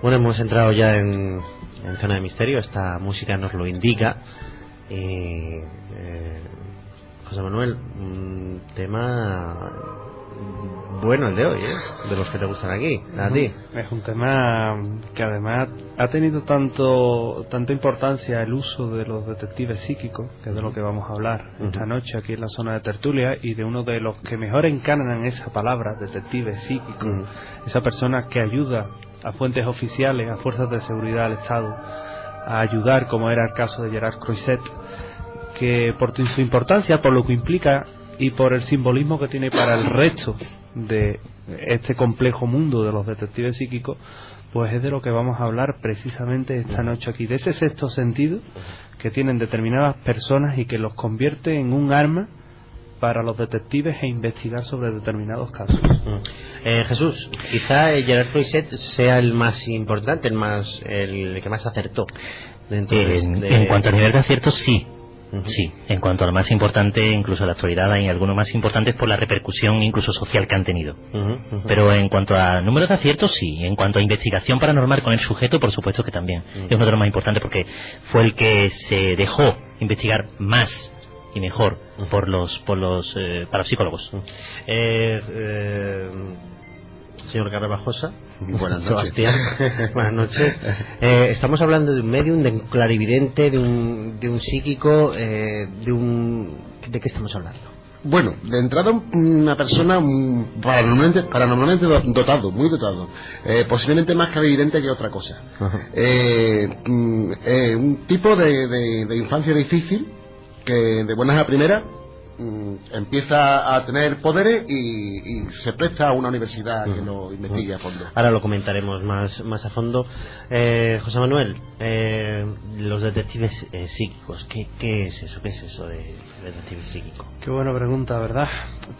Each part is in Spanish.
Bueno, hemos entrado ya en zona de misterio, esta música nos lo indica. José Manuel, un tema bueno el de hoy, de los que te gustan aquí, a ti. Es un tema que además ha tenido tanta importancia el uso de los detectives psíquicos, que es de lo que vamos a hablar esta noche aquí en la zona de tertulia, y de uno de los que mejor encarnan esa palabra, detective psíquico, esa persona que ayuda a fuentes oficiales, a fuerzas de seguridad del Estado, a ayudar, como era el caso de Gerard Croiset, que por su importancia, por lo que implica y por el simbolismo que tiene para el resto de este complejo mundo de los detectives psíquicos, pues es de lo que vamos a hablar precisamente esta noche aquí, de ese sexto sentido que tienen determinadas personas y que los convierte en un arma para los detectives e investigar sobre determinados casos. Jesús, quizá Gerard Croiset sea el más importante, el que más acertó dentro en cuanto al nivel de aciertos, sí. Sí, en cuanto a lo más importante, incluso en la actualidad hay algunos más importantes por la repercusión incluso social que han tenido. Pero en cuanto a números de aciertos, sí. En cuanto a investigación paranormal con el sujeto, por supuesto que también. Es uno de los más importantes porque fue el que se dejó investigar más y mejor por los parapsicólogos. Señor Carvajosa, buenas noches. Sebastián, buenas noches. Estamos hablando de un medium, de un clarividente, de un psíquico, ¿de qué estamos hablando? Bueno, de entrada una persona paranormalmente dotado, muy dotado, posiblemente más clarividente que otra cosa. Un tipo de infancia difícil que de buenas a primeras empieza a tener poderes y se presta a una universidad que lo investigue a fondo. Ahora lo comentaremos más a fondo. José Manuel, los detectives psíquicos, ¿qué es eso? ¿Qué es eso de detective psíquico? Qué buena pregunta, ¿verdad?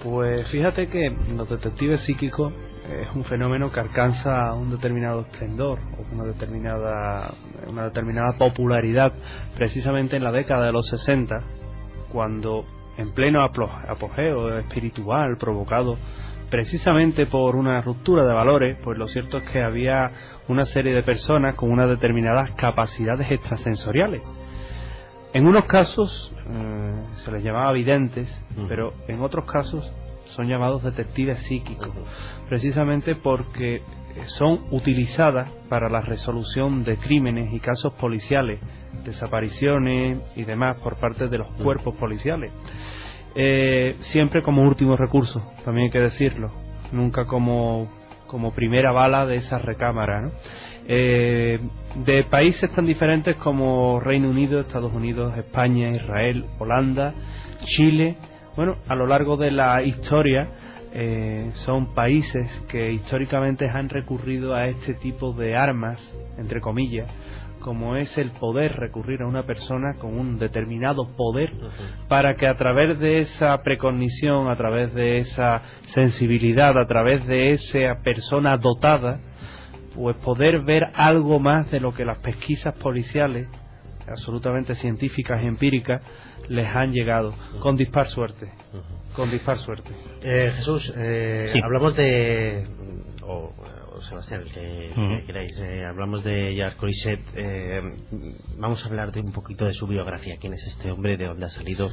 Pues fíjate que los detectives psíquicos es un fenómeno que alcanza un determinado esplendor o una determinada popularidad precisamente en la década de los 60, cuando en pleno apogeo espiritual provocado precisamente por una ruptura de valores, pues lo cierto es que había una serie de personas con unas determinadas capacidades extrasensoriales. En unos casos se les llamaba videntes, pero en otros casos son llamados detectives psíquicos, precisamente porque son utilizadas para la resolución de crímenes y casos policiales, desapariciones y demás por parte de los cuerpos policiales, siempre como último recurso, también hay que decirlo, nunca como primera bala de esa recámara, ¿no? De países tan diferentes como Reino Unido, Estados Unidos, España, Israel, Holanda, Chile. Bueno, a lo largo de la historia son países que históricamente han recurrido a este tipo de armas, entre comillas, como es el poder recurrir a una persona con un determinado poder para que a través de esa precognición, a través de esa sensibilidad, a través de esa persona dotada, pues poder ver algo más de lo que las pesquisas policiales absolutamente científicas y empíricas les han llegado, con dispar suerte. Jesús, sí. Hablamos de o Sebastián, el que queráis, hablamos de Gerard Croiset. Vamos a hablar de un poquito de su biografía. ¿Quién es este hombre? ¿De dónde ha salido?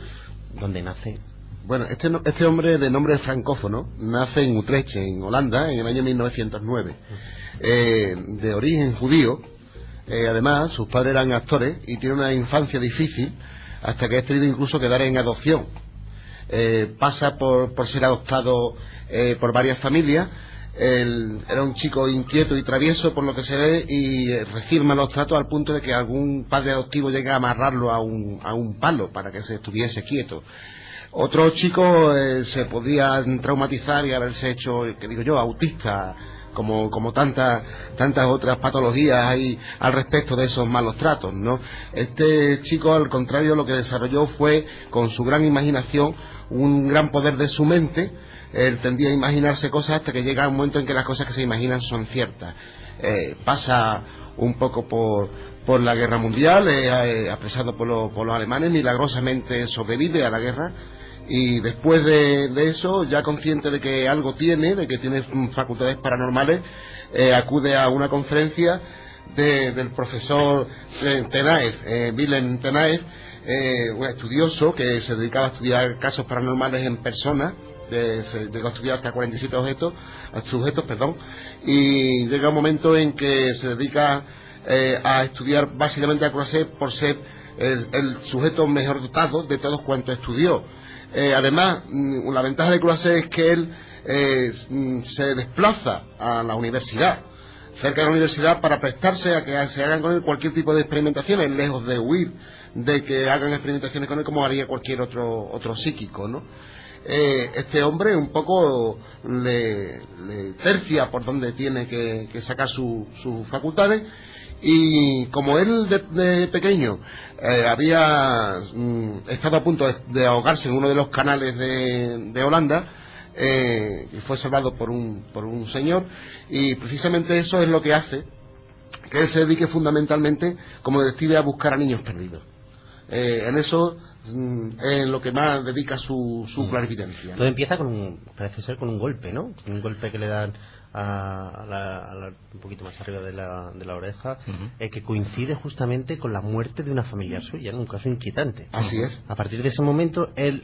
¿Dónde nace? Bueno, este hombre de nombre francófono nace en Utrecht, en Holanda, en el año 1909, de origen judío. Además, sus padres eran actores y tiene una infancia difícil hasta que ha tenido incluso que dar en adopción. Pasa por ser adoptado por varias familias. Era un chico inquieto y travieso por lo que se ve, y recibe malos tratos al punto de que algún padre adoptivo llega a amarrarlo a un palo para que se estuviese quieto. Otros chicos se podían traumatizar y haberse hecho, que digo yo, autistas, como tantas otras patologías hay al respecto de esos malos tratos, ¿no? Este chico, al contrario, lo que desarrolló fue, con su gran imaginación, un gran poder de su mente. Él tendía a imaginarse cosas hasta que llega un momento en que las cosas que se imaginan son ciertas. Pasa un poco por la guerra mundial, apresado por los alemanes, milagrosamente sobrevive a la guerra, y después de eso, ya consciente de que algo tiene, de que tiene facultades paranormales, acude a una conferencia del profesor Tenaev, Wilhelm Tenaev, un estudioso que se dedicaba a estudiar casos paranormales en persona. Se llegó a estudiar hasta 47 sujetos, y llega un momento en que se dedica a estudiar básicamente a Croiset por ser el sujeto mejor dotado de todos cuantos estudió. Además, la ventaja de Croiset es que él se desplaza a la universidad, cerca de la universidad, para prestarse a que se hagan con él cualquier tipo de experimentaciones, lejos de huir de que hagan experimentaciones con él como haría cualquier otro psíquico, ¿no? Este hombre un poco le tercia por donde tiene que sacar sus facultades, y como él de pequeño había estado a punto de ahogarse en uno de los canales de Holanda, y fue salvado por un señor, y precisamente eso es lo que hace que él se dedique fundamentalmente como detective a buscar a niños perdidos. En eso es lo que más dedica su clarividencia. Todo empieza parece ser con un golpe, ¿no? Un golpe que le dan un poquito más arriba de la oreja, que coincide justamente con la muerte de una familiar suya, ¿no? Un caso inquietante. Así es. A partir de ese momento él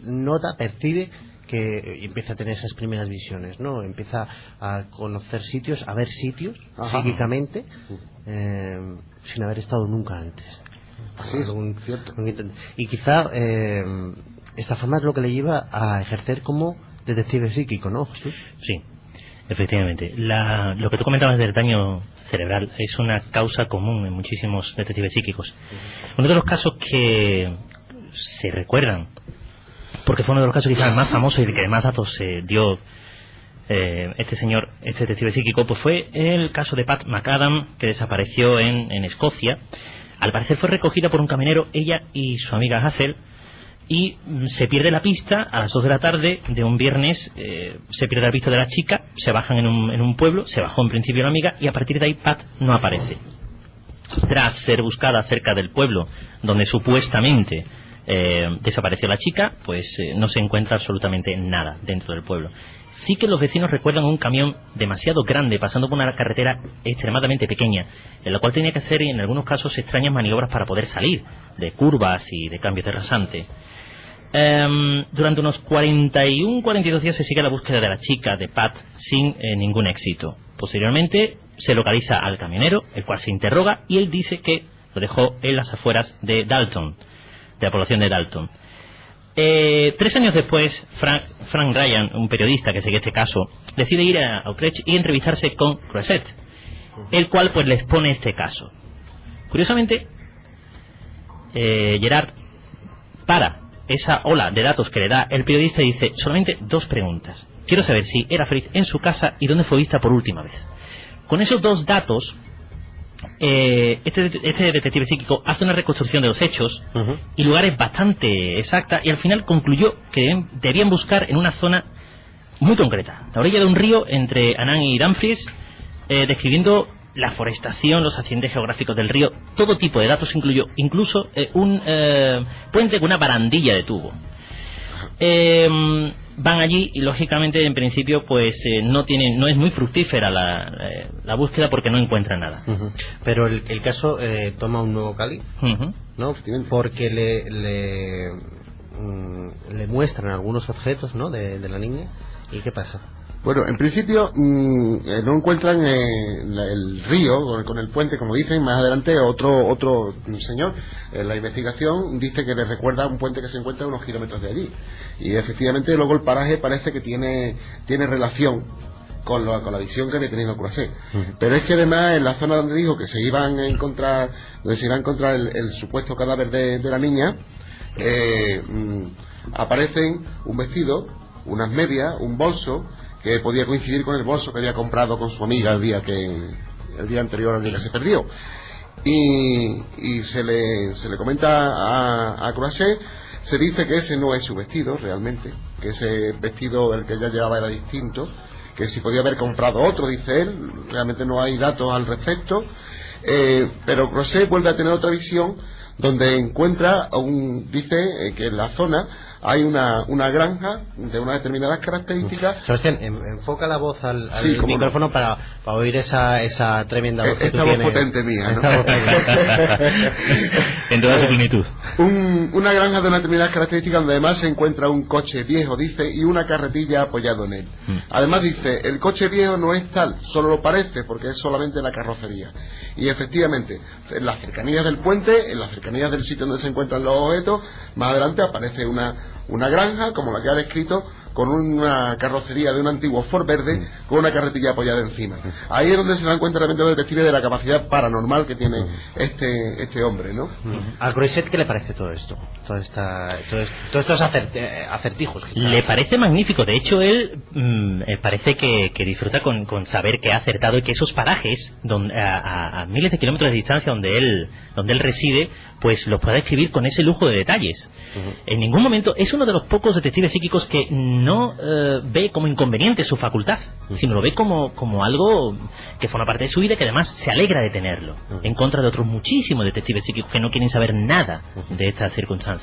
percibe que empieza a tener esas primeras visiones, ¿no? Empieza a conocer sitios, a ver sitios psíquicamente, sin haber estado nunca antes. Así es, cierto. Y quizá esta forma es lo que le lleva a ejercer como detective psíquico, ¿no, Jesús? Sí, efectivamente. Lo que tú comentabas del daño cerebral es una causa común en muchísimos detectives psíquicos. Uno de los casos que se recuerdan, porque fue uno de los casos quizás más famosos y de que más datos dio este detective psíquico, pues fue el caso de Pat McAdam, que desapareció en Escocia. Al parecer fue recogida por un camionero, ella y su amiga Hazel, y se pierde la pista a las 2 de la tarde de un viernes. Se pierde la pista de la chica, se bajan en un pueblo, se bajó en principio la amiga, y a partir de ahí Pat no aparece. Tras ser buscada cerca del pueblo donde supuestamente desapareció la chica, pues no se encuentra absolutamente nada dentro del pueblo. Sí que los vecinos recuerdan un camión demasiado grande pasando por una carretera extremadamente pequeña, en la cual tenía que hacer en algunos casos extrañas maniobras para poder salir de curvas y de cambios de rasante. Durante unos 42 días se sigue la búsqueda de la chica, de Pat, sin ningún éxito. Posteriormente se localiza al camionero, el cual se interroga, y él dice que lo dejó en las afueras de Dalton, de la población de Dalton. 3 años después, Frank Ryan, un periodista que sigue este caso, decide ir a Utrecht y entrevistarse con Croiset, el cual pues le expone este caso. Curiosamente, Gerard para esa ola de datos que le da el periodista y dice solamente 2 preguntas. Quiero saber si era feliz en su casa y dónde fue vista por última vez. Con esos 2 datos, este detective psíquico hace una reconstrucción de los hechos y lugares bastante exacta, y al final concluyó que debían buscar en una zona muy concreta, la orilla de un río entre Annan y Dumfries, describiendo la forestación, los accidentes geográficos del río. Todo tipo de datos incluyó incluso un puente con una barandilla de tubo. Van allí y lógicamente en principio pues no es muy fructífera la búsqueda, porque no encuentran nada. Pero el caso toma un nuevo cali, ¿no? Porque le muestran algunos objetos, ¿no? de la niña. ¿Y qué pasa? Bueno, en principio no encuentran el río con el puente, como dicen. Más adelante otro señor en la investigación dice que le recuerda un puente que se encuentra a unos kilómetros de allí, y efectivamente luego el paraje parece que tiene relación con la visión que había tenido Croiset. Pero es que además en la zona donde dijo que se iba a encontrar el supuesto cadáver de la niña, aparecen un vestido, unas medias, un bolso que podía coincidir con el bolso que había comprado con su amiga el día anterior al día que se perdió. Y se le comenta a Croiset, se dice que ese no es su vestido realmente, que ese vestido del que ella llevaba era distinto, que si podía haber comprado otro, dice él. Realmente no hay datos al respecto, pero Croiset vuelve a tener otra visión donde encuentra dice que en la zona hay una granja de unas determinadas características. Sebastián, enfoca la voz al micrófono para oír esa tremenda voz que esta tú voz tienes. Potente mía, ¿no? En toda su plenitud. Una granja de unas determinadas características donde además se encuentra un coche viejo, dice, y una carretilla apoyado en él. Además dice, el coche viejo no es tal, solo lo parece porque es solamente la carrocería. Y efectivamente, en las cercanías del puente, en las cercanías del sitio donde se encuentran los objetos, más adelante aparece una granja, como la que ha descrito, con una carrocería de un antiguo Ford verde, con una carretilla apoyada encima. Ahí es donde se dan cuenta realmente los detectives de la capacidad paranormal que tiene este hombre, ¿no? ¿A Croiset qué le parece todo esto? Todos estos acertijos que le parece magnífico. De hecho, él parece que disfruta con saber que ha acertado y que esos parajes a miles de kilómetros de distancia donde él reside, pues los puede describir con ese lujo de detalles. En ningún momento es uno de los pocos detectives psíquicos que no ve como inconveniente su facultad, sino lo ve como algo que forma parte de su vida y que además se alegra de tenerlo, en contra de otros muchísimos detectives psíquicos que no quieren saber nada de esta circunstancia.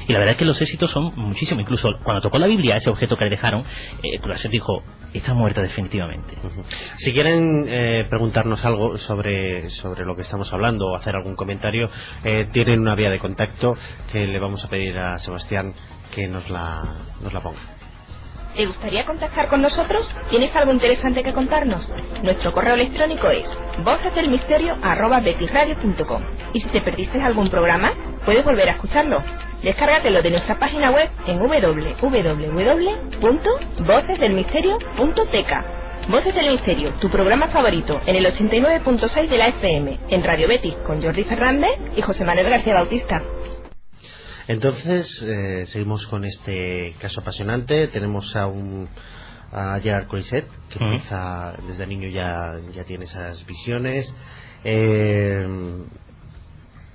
Y la verdad es que los éxitos son muchísimos. Incluso cuando tocó la Biblia, ese objeto que le dejaron, Croiset dijo, está muerta definitivamente. Si quieren preguntarnos algo sobre lo que estamos hablando o hacer algún comentario, tienen una vía de contacto que le vamos a pedir a Sebastián que nos la ponga. ¿Te gustaría contactar con nosotros? ¿Tienes algo interesante que contarnos? Nuestro correo electrónico es vocesdelmisterio@betisradio.com. Y si te perdiste algún programa, puedes volver a escucharlo. Descárgatelo de nuestra página web en www.vocesdelmisterio.tk. Voces del Misterio, tu programa favorito, en el 89.6 de la FM, en Radio Betis, con Jordi Fernández y José Manuel García Bautista. Entonces, seguimos con este caso apasionante. Tenemos a Gerard Croiset, que empieza desde niño, ya tiene esas visiones.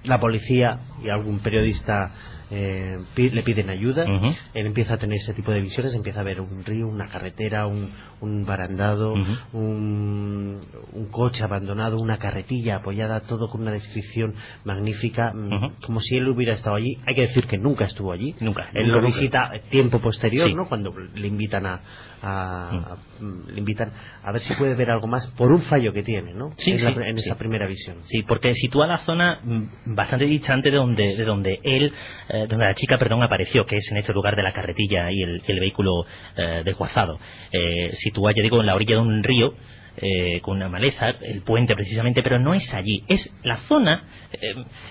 La policía y algún periodista le piden ayuda. Él empieza a tener ese tipo de visiones, empieza a ver un río, una carretera, un barandado, un coche abandonado, una carretilla apoyada, todo con una descripción magnífica, como si él hubiera estado allí. Hay que decir que nunca estuvo allí. Él lo visita tiempo posterior, ¿no? Cuando le invitan le invitan a ver si puede ver algo más por un fallo que tiene, ¿no? En esa primera visión. Sí, porque sitúa la zona bastante distante de donde la chica apareció, que es en este lugar de la carretilla y el vehículo desguazado. Sitúa, ya digo, en la orilla de un río, con una maleza, el puente precisamente, pero no es allí. Es la zona,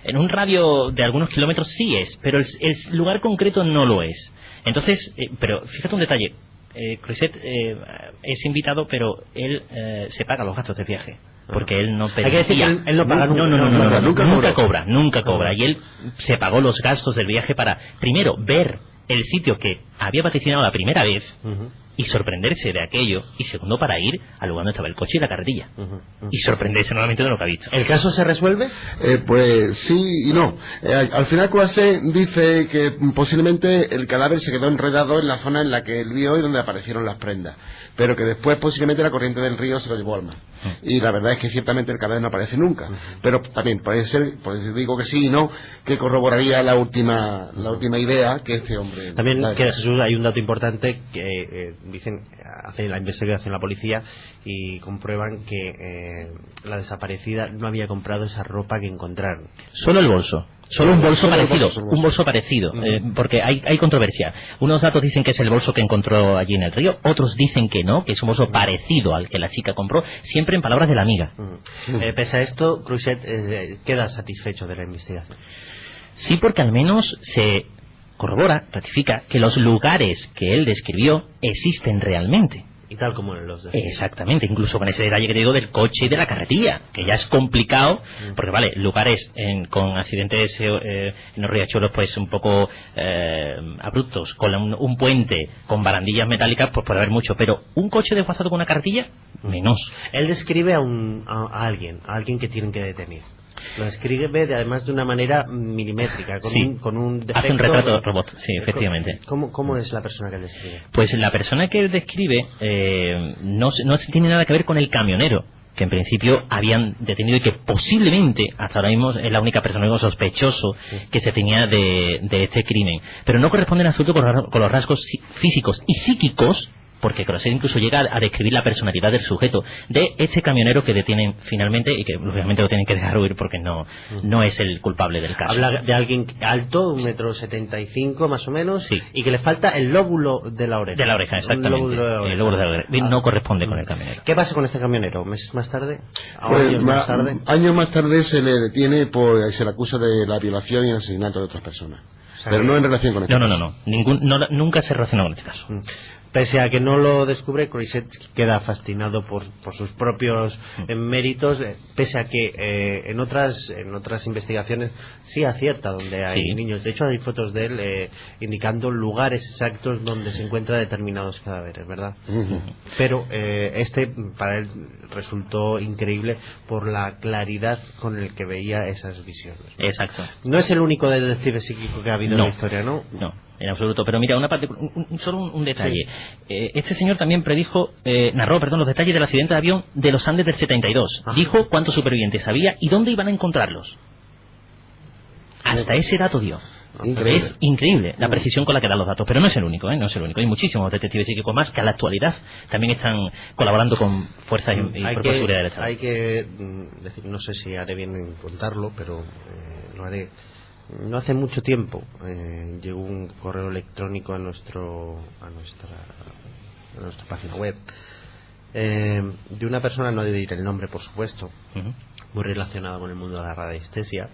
en un radio de algunos kilómetros sí es, pero el lugar concreto no lo es. Entonces, pero fíjate un detalle. Croiset es invitado, pero él se paga los gastos de viaje, porque él no permitía. Hay que decir que él no paga nunca cobra, y él se pagó los gastos del viaje para, primero, ver el sitio que había vaticinado la primera vez y sorprenderse de aquello, y segundo, para ir al lugar donde estaba el coche y la carretilla y sorprenderse nuevamente de lo que ha visto. ¿El caso se resuelve? Pues sí y no. Al final Croiset dice que posiblemente el cadáver se quedó enredado en la zona en la que él vio y donde aparecieron las prendas, pero que después posiblemente la corriente del río se lo llevó al mar. Y la verdad es que ciertamente el cadáver no aparece nunca, pero también puede ser, por eso digo que sí y no, que corroboraría la última idea que este hombre. También, que Jesús, hay un dato importante que dicen, hace la investigación la policía y comprueban que la desaparecida no había comprado esa ropa que encontraron. Solo el bolso. Solo un bolso parecido, porque hay controversia. Unos datos dicen que es el bolso que encontró allí en el río, otros dicen que no, que es un bolso parecido al que la chica compró, siempre en palabras de la amiga. Pese a esto, Croiset queda satisfecho de la investigación. Sí, porque al menos se corrobora, ratifica, que los lugares que él describió existen realmente. Y tal como en los de... Exactamente, incluso con ese detalle que te digo del coche y de la carretilla, que ya es complicado, porque vale, lugares con accidentes en los riachuelos pues un poco abruptos, con un puente, con barandillas metálicas, pues puede haber mucho, pero un coche desguazado con una carretilla, menos. Él describe a alguien que tienen que detener. Lo escribe además de una manera milimétrica, con un defecto. Hace un retrato robot, sí, efectivamente. ¿Cómo es la persona que él describe? Pues la persona que él describe no tiene nada que ver con el camionero, que en principio habían detenido y que posiblemente hasta ahora mismo es la única persona sospechoso que se tenía de este crimen. Pero no corresponde en absoluto con los rasgos físicos y psíquicos, porque Croiset incluso llega a describir la personalidad del sujeto de este camionero que detienen finalmente y que lógicamente lo tienen que dejar huir porque no es el culpable del caso. Habla de alguien alto, 1,75 m más o menos, y que le falta el lóbulo de la oreja. De la oreja, exactamente. El lóbulo de la oreja. No corresponde con el camionero. ¿Qué pasa con este camionero? ¿Meses más tarde? Años más tarde se le detiene, se le acusa de la violación y el asesinato de otras personas. Pero no en relación con este caso. Nunca se relacionó con este caso. Pese a que no lo descubre, Croiset queda fascinado por sus propios méritos, pese a que en otras investigaciones sí acierta donde hay niños. De hecho, hay fotos de él indicando lugares exactos donde se encuentran determinados cadáveres, ¿verdad? Pero para él resultó increíble por la claridad con el que veía esas visiones, ¿no? Exacto. No es el único detective psíquico que ha habido en la historia, ¿no? No, en absoluto. Pero mira, solo un detalle. Este señor también narró los detalles del accidente de avión de los Andes del 72. Ajá. Dijo cuántos supervivientes había y dónde iban a encontrarlos. Hasta ese dato dio. Es increíble la precisión con la que da los datos, pero no es el único, no es el único. Hay muchísimos detectives psíquicos más que a la actualidad también están colaborando con fuerzas y por seguridad del Estado. Hay que decir, no sé si haré bien en contarlo, pero lo haré. No hace mucho tiempo llegó un correo electrónico a nuestra página web de una persona, no diré el nombre por supuesto, muy relacionada con el mundo de la radiestesia,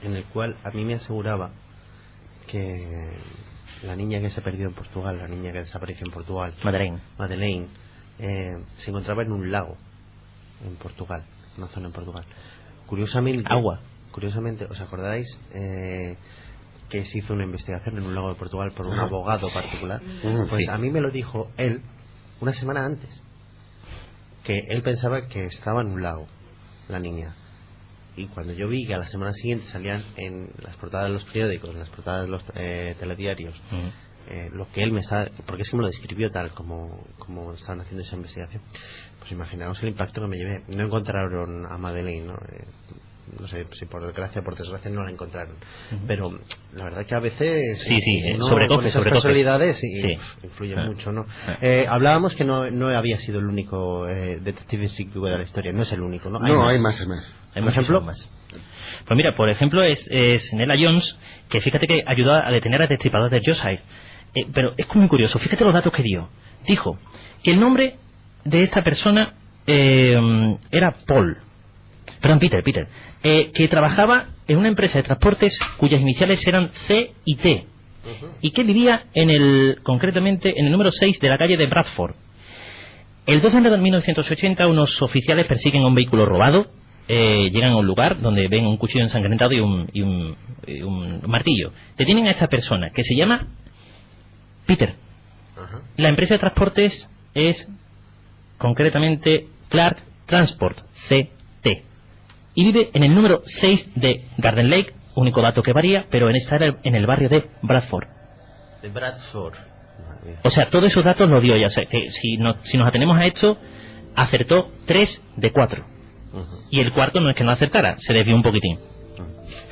en el cual a mí me aseguraba que la niña que se perdió en Portugal, la niña que desapareció en Portugal, Madeleine, se encontraba en un lago en Portugal, una zona en Portugal. Curiosamente, ¿os acordáis que se hizo una investigación en un lago de Portugal por un abogado particular? Pues a mí me lo dijo él una semana antes, que él pensaba que estaba en un lago la niña, y cuando yo vi que a la semana siguiente salían en las portadas de los periódicos, en las portadas de los telediarios, lo que él me estaba, porque es que me lo describió tal como estaban haciendo esa investigación, pues imaginaos el impacto que me llevé. No encontraron a Madeleine, no sé si por desgracia o por desgracia no la encontraron, pero la verdad que a veces sobre todo esas casualidades influye mucho, ¿no? Hablábamos que no había sido el único detective psíquico de la historia, no es el único, ¿no? Hay más. Hay por ejemplo más. Pues mira, por ejemplo es Nella Jones, que fíjate que ayudó a detener al destripador de Yorkshire, pero es muy curioso, fíjate los datos que dio. Dijo que el nombre de esta persona era Peter, que trabajaba en una empresa de transportes cuyas iniciales eran C y T, y que vivía concretamente en el número 6 de la calle de Bradford. El 2 de enero de 1980 unos oficiales persiguen a un vehículo robado, llegan a un lugar donde ven un cuchillo ensangrentado y un martillo. Detienen a esta persona que se llama Peter. La empresa de transportes es concretamente Clark Transport, CT, y vive en el número 6 de Garden Lake, único dato que varía, pero esta era en el barrio de Bradford. O sea, todos esos datos los dio ya. O sea, que si nos atenemos a esto, acertó 3 de 4. Y el cuarto no es que no acertara, se desvió un poquitín.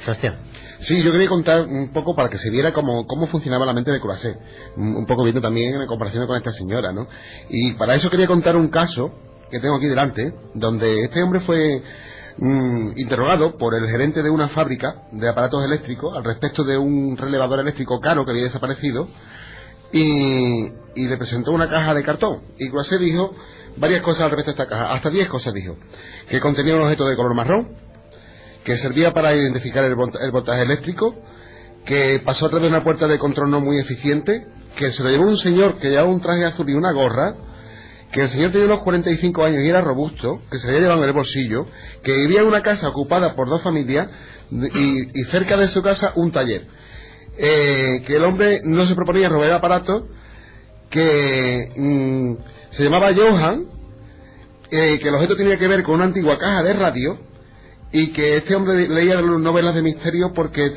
Sebastián. Sí, yo quería contar un poco para que se viera cómo funcionaba la mente de Croiset, un poco viendo también en comparación con esta señora, ¿no? Y para eso quería contar un caso que tengo aquí delante, donde este hombre fue interrogado por el gerente de una fábrica de aparatos eléctricos al respecto de un relevador eléctrico caro que había desaparecido, y le presentó una caja de cartón, y Croiset dijo varias cosas al respecto de esta caja, hasta 10 cosas dijo: que contenía un objeto de color marrón, que servía para identificar el voltaje eléctrico, que pasó a través de una puerta de control no muy eficiente, que se lo llevó un señor que llevaba un traje azul y una gorra, que el señor tenía unos 45 años y era robusto, que se había llevado en el bolsillo, que vivía en una casa ocupada por 2 familias y cerca de su casa un taller. Que el hombre no se proponía robar aparatos, que se llamaba Johan, que el objeto tenía que ver con una antigua caja de radio, y que este hombre leía novelas de misterio porque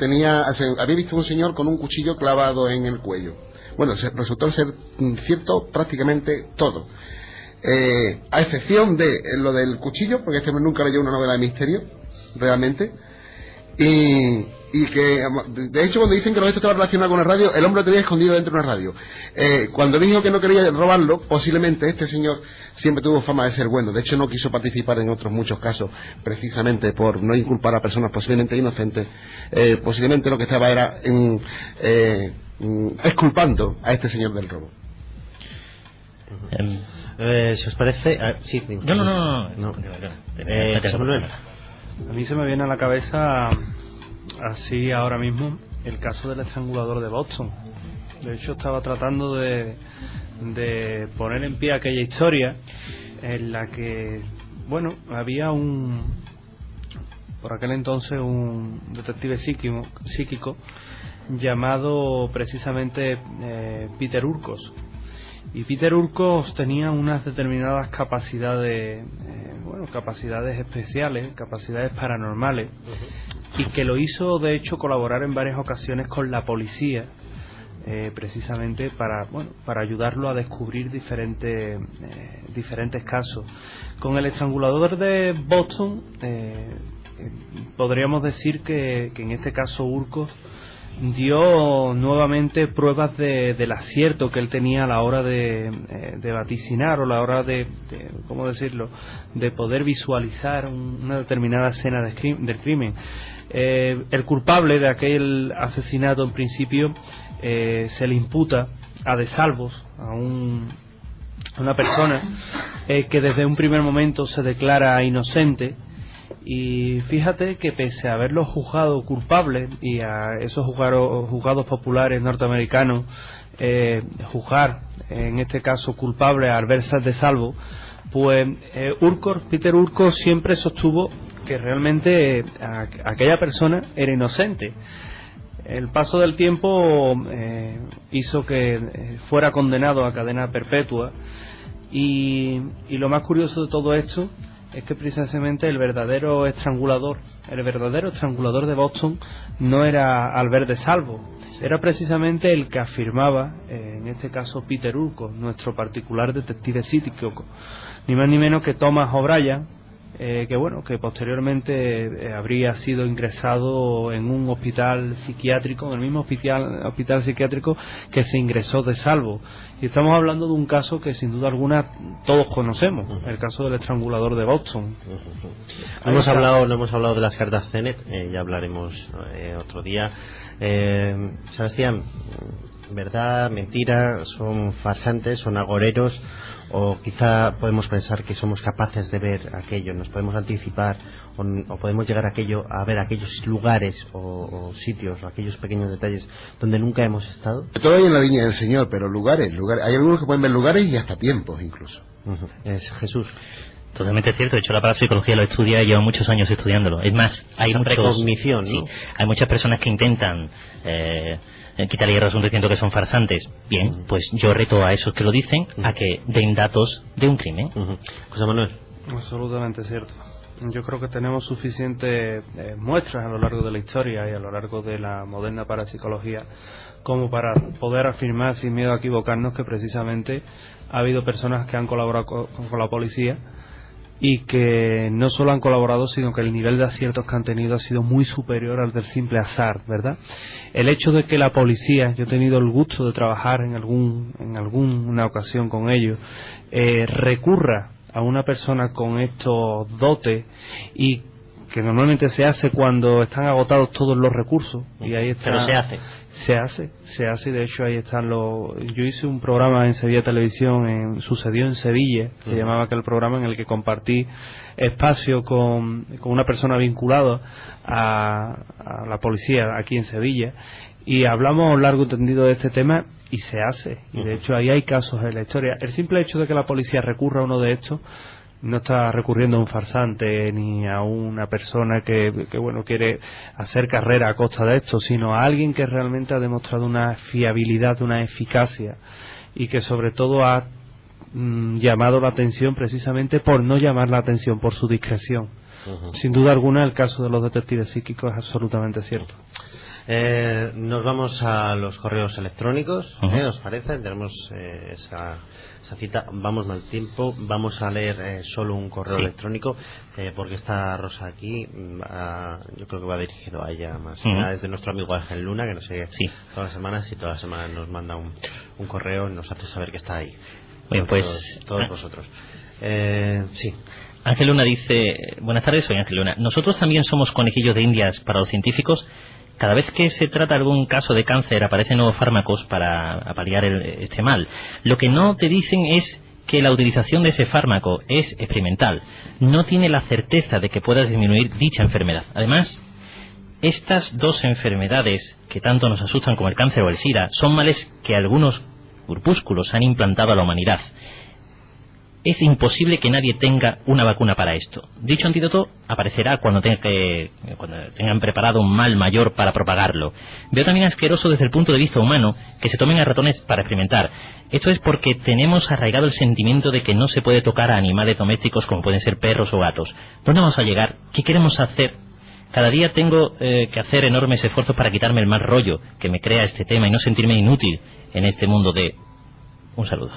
había visto un señor con un cuchillo clavado en el cuello. Bueno, resultó ser cierto prácticamente todo, a excepción de lo del cuchillo, porque este hombre nunca leyó una novela de misterio realmente, y que de hecho cuando dicen que el objeto estaba relacionado con una radio, el hombre lo tenía escondido dentro de una radio. Cuando dijo que no quería robarlo, posiblemente este señor siempre tuvo fama de ser bueno. De hecho no quiso participar en otros muchos casos, precisamente por no inculpar a personas posiblemente inocentes. Posiblemente lo que estaba era exculpando a este señor del robo. Si os parece... sí, No. José Manuel. A mí se me viene a la cabeza así ahora mismo el caso del estrangulador de Boston. De hecho estaba tratando de poner en pie aquella historia en la que, bueno, había por aquel entonces un detective psíquico llamado precisamente Peter Urkos. Y Peter Urkos tenía unas determinadas capacidades, capacidades especiales, capacidades paranormales, y que lo hizo de hecho colaborar en varias ocasiones con la policía, precisamente para ayudarlo a descubrir diferentes casos. Con el estrangulador de Boston podríamos decir que en este caso Urkos dio nuevamente pruebas del acierto que él tenía a la hora de vaticinar, o a la hora de ¿cómo decirlo?, de poder visualizar una determinada escena del crimen. El culpable de aquel asesinato en principio se le imputa a De Salvos, a una persona que desde un primer momento se declara inocente. Y fíjate que pese a haberlo juzgado culpable, y a esos juzgados populares norteamericanos juzgar en este caso culpable a Albert De Salvo, pues Peter Urkos siempre sostuvo que realmente aquella persona era inocente. El paso del tiempo hizo que fuera condenado a cadena perpetua, y lo más curioso de todo esto es que precisamente el verdadero estrangulador de Boston no era Albert De Salvo, era precisamente el que afirmaba, en este caso Peter Urkos, nuestro particular detective psíquico, ni más ni menos que Thomas O'Brien, que posteriormente habría sido ingresado en un hospital psiquiátrico, en el mismo hospital psiquiátrico que se ingresó De Salvo. Y estamos hablando de un caso que sin duda alguna todos conocemos, el caso del estrangulador de Boston. No hemos hablado de las cartas Zenet, ya hablaremos otro día. Sebastián, ¿verdad, mentira, son farsantes, son agoreros, o quizá podemos pensar que somos capaces de ver aquello, nos podemos anticipar o podemos llegar a ver aquellos lugares o sitios o aquellos pequeños detalles donde nunca hemos estado? Todo hay en la viña del Señor, pero lugares, hay algunos que pueden ver lugares y hasta tiempos incluso. Es Jesús. Totalmente cierto. De hecho, la parapsicología lo estudia y lleva muchos años estudiándolo. Es más, hay precognición, ¿no? Sí, hay muchas personas que intentan quitarle hierro a un diciendo que son farsantes. Bien, pues yo reto a esos que lo dicen a que den datos de un crimen. José Manuel. Absolutamente cierto. Yo creo que tenemos suficientes muestras a lo largo de la historia y a lo largo de la moderna parapsicología como para poder afirmar sin miedo a equivocarnos que precisamente ha habido personas que han colaborado con la policía y que no solo han colaborado, sino que el nivel de aciertos que han tenido ha sido muy superior al del simple azar, ¿verdad? El hecho de que la policía, yo he tenido el gusto de trabajar en alguna ocasión con ellos, recurra a una persona con estos dotes, y que normalmente se hace cuando están agotados todos los recursos, y ahí está. Pero se hace, y de hecho ahí están yo hice un programa en Sevilla Televisión, sucedió en Sevilla, se llamaba aquel programa, en el que compartí espacio con una persona vinculada a la policía aquí en Sevilla, y hablamos largo y tendido de este tema, y se hace, y de hecho ahí hay casos en la historia. El simple hecho de que la policía recurra a uno de estos, no está recurriendo a un farsante ni a una persona que bueno, quiere hacer carrera a costa de esto, sino a alguien que realmente ha demostrado una fiabilidad, una eficacia, y que sobre todo ha llamado la atención precisamente por no llamar la atención, por su discreción. Sin duda alguna el caso de los detectives psíquicos es absolutamente cierto. Nos vamos a los correos electrónicos, ¿os parece? Tenemos esa cita, vamos mal tiempo, vamos a leer solo un correo electrónico, porque está Rosa aquí, yo creo que va dirigido a ella más. Es de nuestro amigo Ángel Luna, que nos sigue todas las semanas, y todas las semanas nos manda un correo y nos hace saber que está ahí. Bien, pues todos vosotros. Sí. Ángel Luna dice: buenas tardes, soy Ángel Luna. Nosotros también somos conejillos de indias para los científicos. Cada vez que se trata algún caso de cáncer aparecen nuevos fármacos para paliar este mal. Lo que no te dicen es que la utilización de ese fármaco es experimental. No tiene la certeza de que pueda disminuir dicha enfermedad. Además, estas dos enfermedades que tanto nos asustan como el cáncer o el SIDA son males que algunos grupúsculos han implantado a la humanidad. Es imposible que nadie tenga una vacuna para esto. Dicho antídoto aparecerá cuando tengan preparado un mal mayor para propagarlo. Veo también asqueroso desde el punto de vista humano que se tomen a ratones para experimentar. Esto es porque tenemos arraigado el sentimiento de que no se puede tocar a animales domésticos como pueden ser perros o gatos. ¿Dónde vamos a llegar? ¿Qué queremos hacer? Cada día tengo que hacer enormes esfuerzos para quitarme el mal rollo que me crea este tema y no sentirme inútil en este mundo de... Un saludo.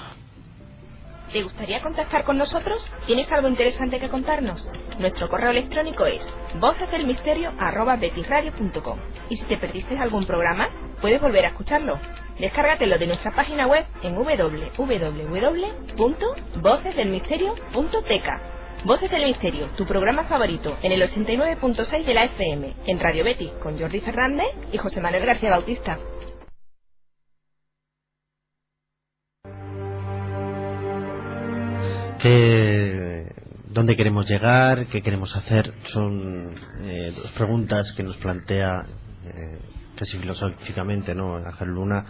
¿Te gustaría contactar con nosotros? ¿Tienes algo interesante que contarnos? Nuestro correo electrónico es vocesdelmisterio@betisradio.com. Y si te perdiste algún programa, puedes volver a escucharlo. Descárgatelo de nuestra página web en www.vocesdelmisterio.tk. Voces del Misterio, tu programa favorito, en el 89.6 de la FM, en Radio Betis, con Jordi Fernández y José Manuel García Bautista. ¿Dónde queremos llegar? ¿Qué queremos hacer? Son dos preguntas que nos plantea casi filosóficamente, ¿no?, Ángel Luna,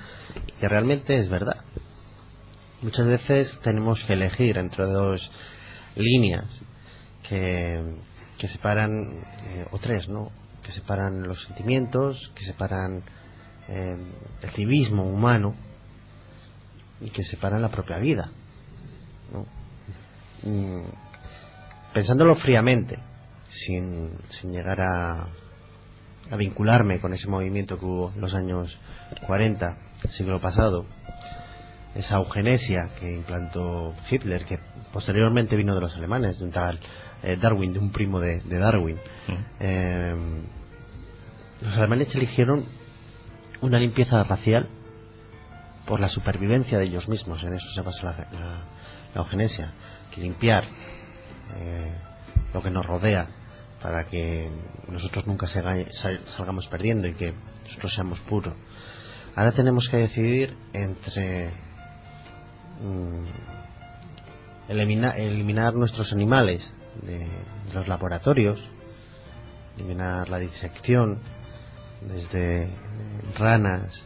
y que realmente es verdad. Muchas veces tenemos que elegir entre dos líneas que separan, o tres, ¿no?, que separan los sentimientos, que separan el civismo humano y que separan la propia vida, ¿no? Pensándolo fríamente, sin llegar a vincularme con ese movimiento que hubo en los años 40 del siglo pasado, esa eugenesia que implantó Hitler, que posteriormente vino de los alemanes, de un tal Darwin, de un primo de Darwin. Los alemanes eligieron una limpieza racial por la supervivencia de ellos mismos. En eso se basa la eugenesia, que limpiar lo que nos rodea para que nosotros nunca salgamos perdiendo y que nosotros seamos puros. Ahora tenemos que decidir entre eliminar nuestros animales de los laboratorios, eliminar la disección desde ranas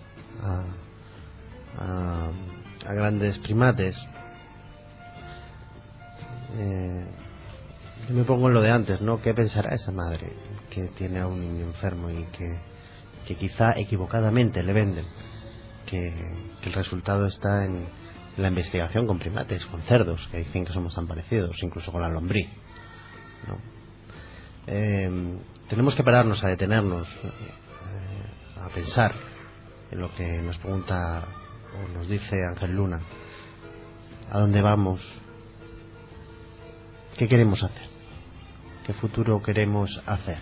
a grandes primates. Yo me pongo en lo de antes, ¿no? ¿Qué pensará esa madre que tiene a un niño enfermo y que quizá equivocadamente le venden que el resultado está en la investigación con primates, con cerdos, que dicen que somos tan parecidos, incluso con la lombriz, ¿no? Tenemos que pararnos a detenernos, a pensar en lo que nos pregunta o nos dice Ángel Luna. ¿A dónde vamos? ¿Qué queremos hacer? ¿Qué futuro queremos hacer?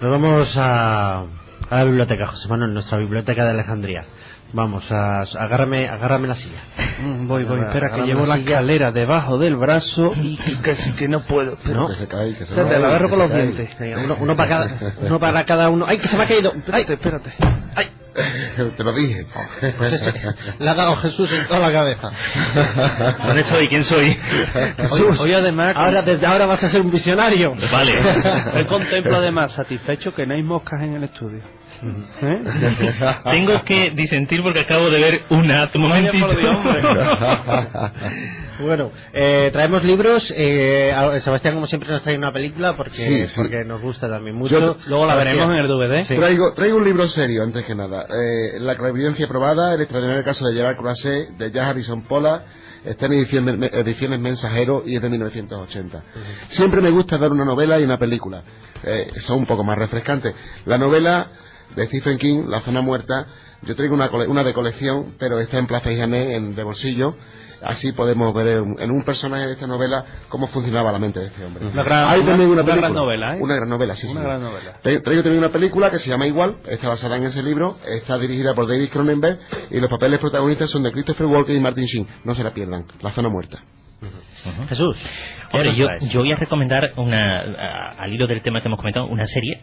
Nos vamos a la biblioteca, José Manuel, nuestra biblioteca de Alejandría. Vamos, agárrame la silla. Voy, espera, que llevo la escalera debajo del brazo y que no puedo. ¿No? Que se cae, que se cae. La agarro con los dientes. Uno para cada uno. ¡Ay, que se me ha caído! Espérate. ¡Ay! Te lo dije. Pues le ha dado Jesús en toda la cabeza. ¿Dónde estoy? ¿Quién soy? Jesús. Hoy además... Desde ahora vas a ser un visionario. Vale. Hoy contemplo además satisfecho que no hay moscas en el estudio. Tengo que disentir porque acabo de ver una hace un momentito. Bueno, traemos libros. Sebastián, como siempre, nos trae una película porque nos gusta también mucho. Luego la veremos en el DVD. Sí. Traigo un libro serio, antes que nada. La clarividencia probada, el extraordinario caso de Gerard Croiset, de J. Harrison Pollard. Está en ediciones Mensajero y es de 1980. Siempre me gusta dar una novela y una película. Son un poco más refrescantes. La novela de Stephen King, La zona muerta, yo traigo una de colección, pero está en Plaza Jané, de bolsillo. Así podemos ver en un personaje de esta novela cómo funcionaba la mente de este hombre. Una gran novela, ¿eh? Una gran novela, sí. Una gran novela. Traigo también una película que se llama Igual, está basada en ese libro, está dirigida por David Cronenberg y los papeles protagonistas son de Christopher Walken y Martin Sheen. No se la pierdan, La zona muerta. Jesús. Hombre, yo voy a recomendar al hilo del tema que hemos comentado, una serie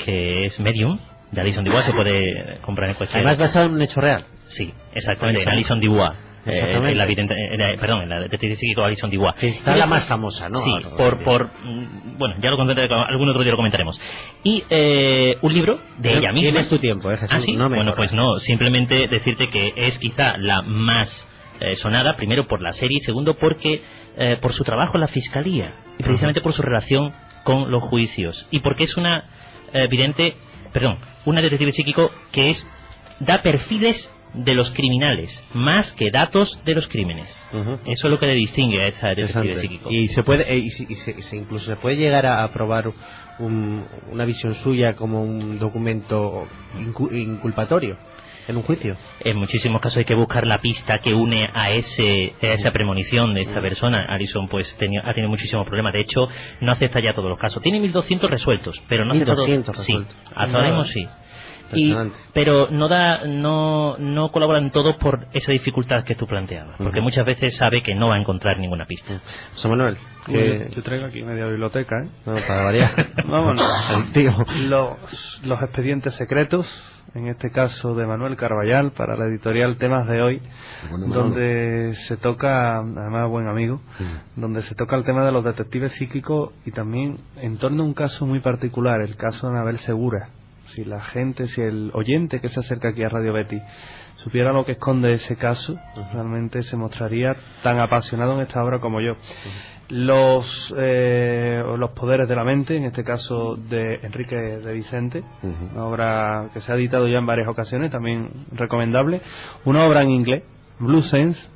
que es Medium, de Alison Dubois, se puede comprar en cualquier... Además basado en un hecho real. Sí, exactamente, en Alison Dubois. En la detective psíquico Alison Dubois. Sí, está la más famosa, ¿no? Sí, bueno, ya lo comentaré, algún otro día lo comentaremos. Y un libro de ella misma. Tienes tu tiempo, Jesús. ¿Ah, sí? No bueno, pues no, simplemente decirte que es quizá la más sonada, primero por la serie y segundo porque por su trabajo en la fiscalía y precisamente por su relación con los juicios y porque es una una detective psíquico que da perfiles de los criminales más que datos de los crímenes. Eso es lo que le distingue a esa detective psíquico. Y se puede incluso se puede llegar a probar una visión suya como un documento inculpatorio en un juicio. En muchísimos casos hay que buscar la pista que une a esa premonición de esta persona. Alison pues ha tenido muchísimos problemas. De hecho, no acepta ya todos los casos. Tiene 1200 resueltos, pero no hace todos. Sí, hasta sí. Pero no colaboran todos por esa dificultad que tú planteabas, porque muchas veces sabe que no va a encontrar ninguna pista. José Manuel, yo traigo aquí media biblioteca, no, para variar. Vámonos. Los expedientes secretos, en este caso de Manuel Carballal, para la editorial Temas de Hoy, donde se toca, además buen amigo, donde se toca el tema de los detectives psíquicos y también en torno a un caso muy particular, el caso de Anabel Segura. Si el oyente que se acerca aquí a Radio Betis supiera lo que esconde ese caso, realmente se mostraría tan apasionado en esta obra como yo. Los poderes de la mente, en este caso de Enrique de Vicente, una obra que se ha editado ya en varias ocasiones, también recomendable. Una obra en inglés, Blue Sense.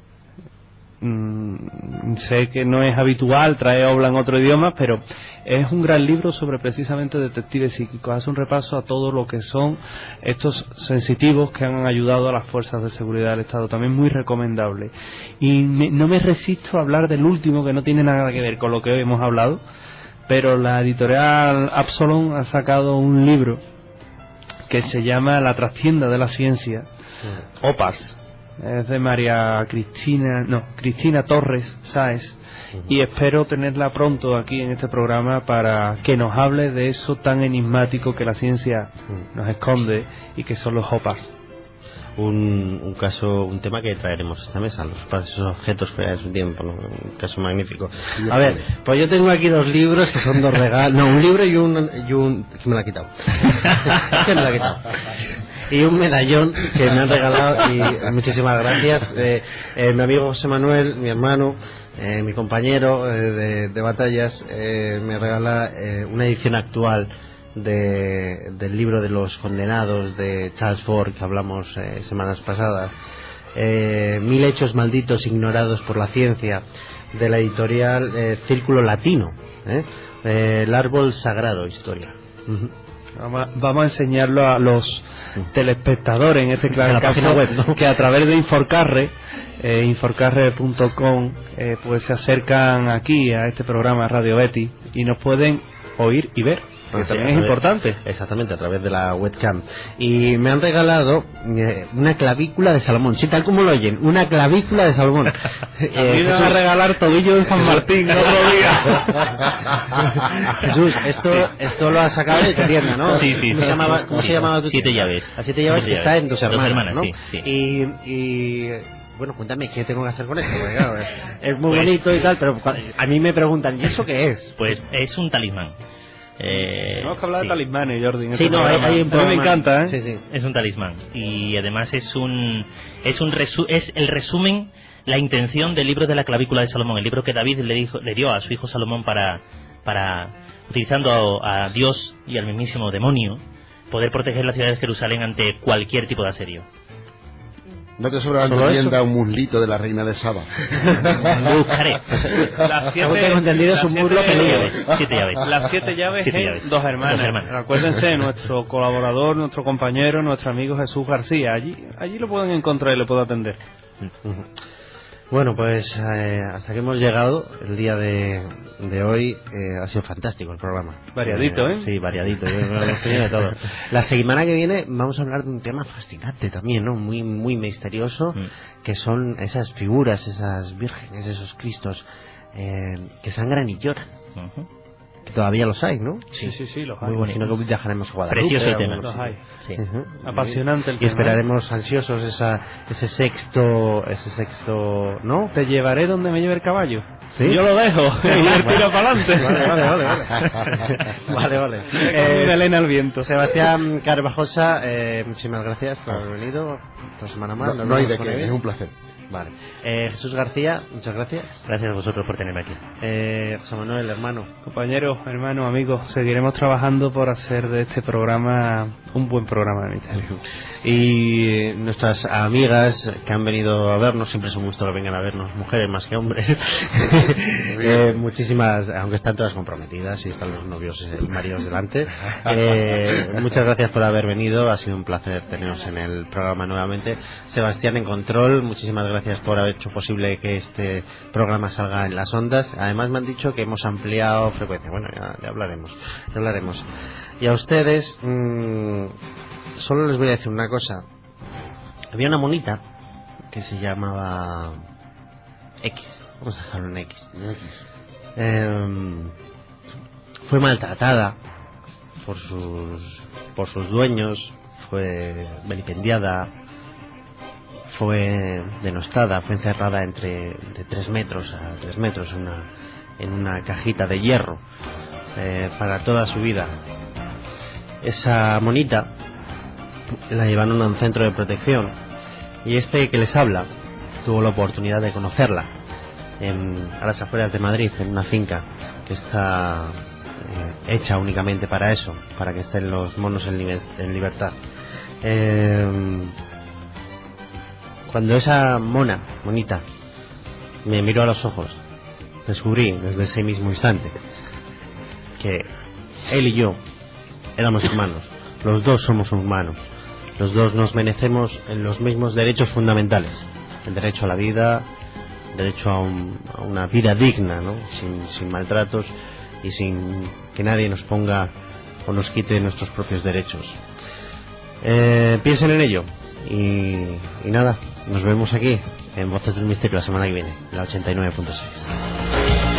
Sé que no es habitual traer obra en otro idioma, pero es un gran libro sobre precisamente detectives psíquicos. Hace un repaso a todo lo que son estos sensitivos que han ayudado a las fuerzas de seguridad del Estado. También muy recomendable. Y no me resisto a hablar del último, que no tiene nada que ver con lo que hoy hemos hablado, pero la editorial Absalom ha sacado un libro que se llama La trastienda de la ciencia, OPAS. Es de Cristina Torres Sáez, y espero tenerla pronto aquí en este programa para que nos hable de eso tan enigmático que la ciencia nos esconde y que son los OPAS. Un tema que traeremos a esta mesa, los OPAS, esos objetos fuera de su tiempo, ¿no? Un caso magnífico. A ver, pues yo tengo aquí 2 libros que son 2 regalos, un libro y un que me la ha quitado. ¿Qué me la ha quitado? Y un medallón que me han regalado, y muchísimas gracias. Mi amigo José Manuel, mi hermano, mi compañero de batallas, me regala una edición actual del libro de los condenados de Charles Fort, que hablamos semanas pasadas, 1000 hechos malditos ignorados por la ciencia, de la editorial Círculo Latino, el árbol sagrado, historia. Vamos a enseñarlo a los telespectadores, en este caso web, ¿no? Que a través de Inforcarre, inforcarre.com, pues se acercan aquí a este programa Radio Betis y nos pueden oír y ver, que también es importante. Exactamente, a través de la webcam. Y me han regalado una clavícula de Salomón, sí, tal como lo oyen, una clavícula de Salomón. A mí me van a regalar tobillo de San Martín, no lo digas. Jesús, esto lo has sacado de tu tienda, ¿no? Sí. ¿Cómo se llamaba tu tienda? 7 llaves. A 7 llaves, que está en Dos Hermanas, ¿no? Sí. Y bueno, cuéntame, ¿qué tengo que hacer con esto? Porque, claro, es muy bonito y tal, pero a mí me preguntan, ¿y eso qué es? Pues es un talismán. Tenemos que hablar de talismanes, Jordi. Sí, no, hay un programa, me encanta, ¿eh? Sí, sí. Es un talismán. Y además es el resumen, la intención del libro de la clavícula de Salomón, el libro que David le dio a su hijo Salomón para utilizando a Dios y al mismísimo demonio, poder proteger la ciudad de Jerusalén ante cualquier tipo de asedio. ¿No te sobra la tienda un muslito de la reina de Saba? Lo buscaré. Según tengo entendido, es un muslo peludo. 7 llaves. Las 7 llaves en Dos Hermanas. Acuérdense, nuestro colaborador, nuestro compañero, nuestro amigo Jesús García. Allí lo pueden encontrar y le puedo atender. Bueno, pues hasta que hemos llegado el día de hoy. Ha sido fantástico el programa. Variadito, ¿eh? Sí, variadito. Hemos tenido de todo. La semana que viene vamos a hablar de un tema fascinante también, ¿no? Muy, muy misterioso, que son esas figuras, esas vírgenes, esos cristos que sangran y lloran. Que todavía los hay, ¿no? Sí, los hay. Muy bonito. Imagino que viajaremos a Guadalupe. Precioso tema. Los hay. Sí. Apasionante el y tema. esperaremos ansiosos ese sexto, ¿no? Te llevaré donde me lleve el caballo. ¿Sí? Yo lo dejo y él tira para adelante. Vale. Elena al viento. Sebastián Carvajosa, muchísimas gracias por haber venido otra semana más. No hay de qué, es un placer. Vale. Jesús García, muchas gracias. Gracias a vosotros por tenerme aquí. José Manuel, hermano. Compañero, hermano, amigo, seguiremos trabajando por hacer de este programa un buen programa de misterio. Y nuestras amigas que han venido a vernos, siempre es un gusto que vengan a vernos, mujeres más que hombres. Muchísimas, aunque están todas comprometidas y están los novios y maridos delante. Muchas gracias por haber venido, ha sido un placer teneros en el programa nuevamente. Sebastián en control, muchísimas gracias por haber hecho posible que este programa salga en las ondas. Además me han dicho que hemos ampliado frecuencia. Bueno, ya hablaremos. Y a ustedes solo les voy a decir una cosa. Había una monita que se llamaba X, vamos a dejarlo en X. Fue maltratada por sus dueños, fue vilipendiada, fue denostada, fue encerrada de 3 metros a 3 metros en una cajita de hierro para toda su vida. Esa monita la llevaron a un centro de protección y este que les habla tuvo la oportunidad de conocerla a las afueras de Madrid, en una finca que está hecha únicamente para eso, para que estén los monos en libertad. Cuando esa monita me miró a los ojos, descubrí desde ese mismo instante que él y yo éramos hermanos. Los dos somos humanos. Los dos nos merecemos los mismos derechos fundamentales: el derecho a la vida, el derecho a una vida digna, ¿no? Sin maltratos y sin que nadie nos ponga o nos quite nuestros propios derechos. Piensen en ello y nada, nos vemos aquí en Voces del Misterio la semana que viene, la 89.6.